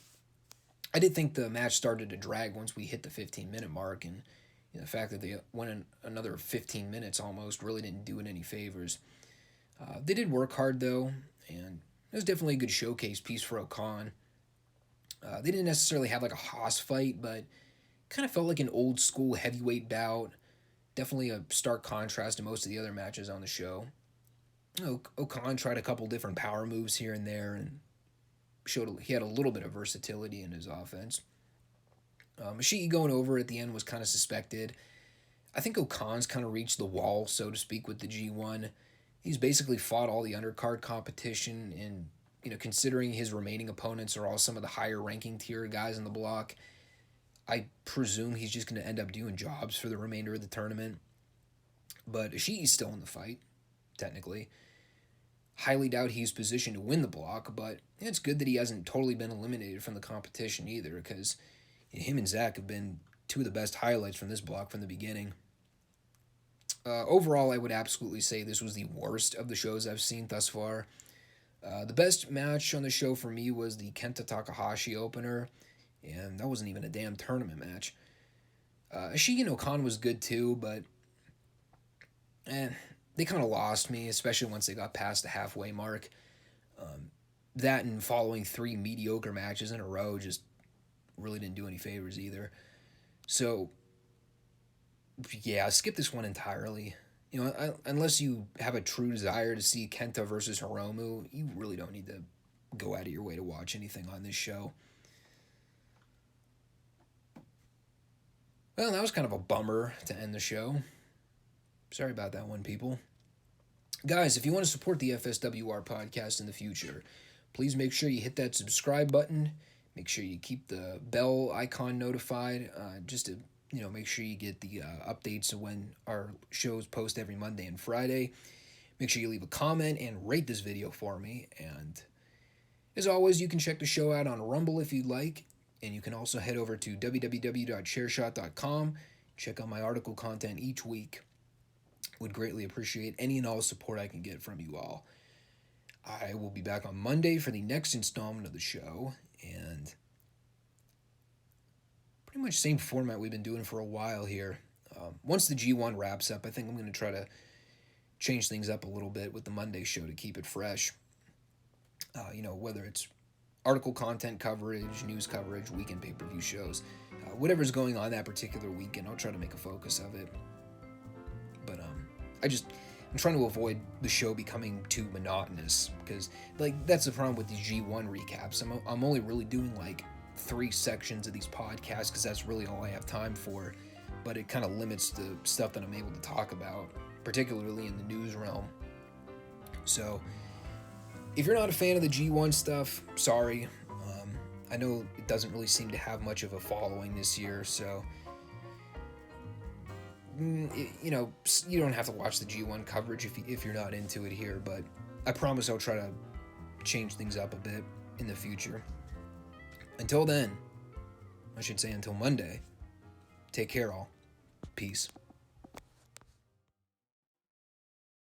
I did think the match started to drag once we hit the 15-minute mark, and the fact that they went in another 15 minutes almost really didn't do it any favors. They did work hard, though, and it was definitely a good showcase piece for Okan. They didn't necessarily have like a Haas fight, but kind of felt like an old school heavyweight bout. Definitely a stark contrast to most of the other matches on the show. Okan tried a couple different power moves here and there, and showed he had a little bit of versatility in his offense. Ishii going over at the end was kind of suspected. I think Okan's kind of reached the wall, so to speak, with the G1. He's basically fought all the undercard competition, and considering his remaining opponents are all some of the higher ranking tier guys in the block, I presume he's just going to end up doing jobs for the remainder of the tournament. But Ishii's still in the fight, technically. Highly doubt he's positioned to win the block, but it's good that he hasn't totally been eliminated from the competition either, because him and Zach have been two of the best highlights from this block from the beginning. Overall, I would absolutely say this was the worst of the shows I've seen thus far. The best match on the show for me was the Kenta Takahashi opener, and that wasn't even a damn tournament match. Ishii and Okan was good too, but they kind of lost me, especially once they got past the halfway mark. That and following 3 mediocre matches in a row just really didn't do any favors either. So, yeah, skip this one entirely. Unless you have a true desire to see Kenta versus Hiromu, you really don't need to go out of your way to watch anything on this show. Well, that was kind of a bummer to end the show. Sorry about that one, people. Guys, if you want to support the FSWR podcast in the future, please make sure you hit that subscribe button. Make sure you keep the bell icon notified, just to make sure you get the updates of when our shows post every Monday and Friday. Make sure you leave a comment and rate this video for me. And as always, you can check the show out on Rumble if you'd like. And you can also head over to www.chairshot.com. Check out my article content each week. Would greatly appreciate any and all support I can get from you all. I will be back on Monday for the next installment of the show, and pretty much same format we've been doing for a while here. Once the G1 wraps up, I think I'm going to try to change things up a little bit with the Monday show to keep it fresh. Whether it's article content coverage, news coverage, weekend pay-per-view shows, whatever's going on that particular weekend, I'll try to make a focus of it. But I'm trying to avoid the show becoming too monotonous, because that's the problem with these G1 recaps. I'm only really doing 3 sections of these podcasts because that's really all I have time for, but it kind of limits the stuff that I'm able to talk about, particularly in the news realm. So if you're not a fan of the G1 stuff, sorry. I know it doesn't really seem to have much of a following this year, so you don't have to watch the G1 coverage if you're not into it here, but I promise I'll try to change things up a bit in the future. Until then, I should say until Monday, take care all. Peace.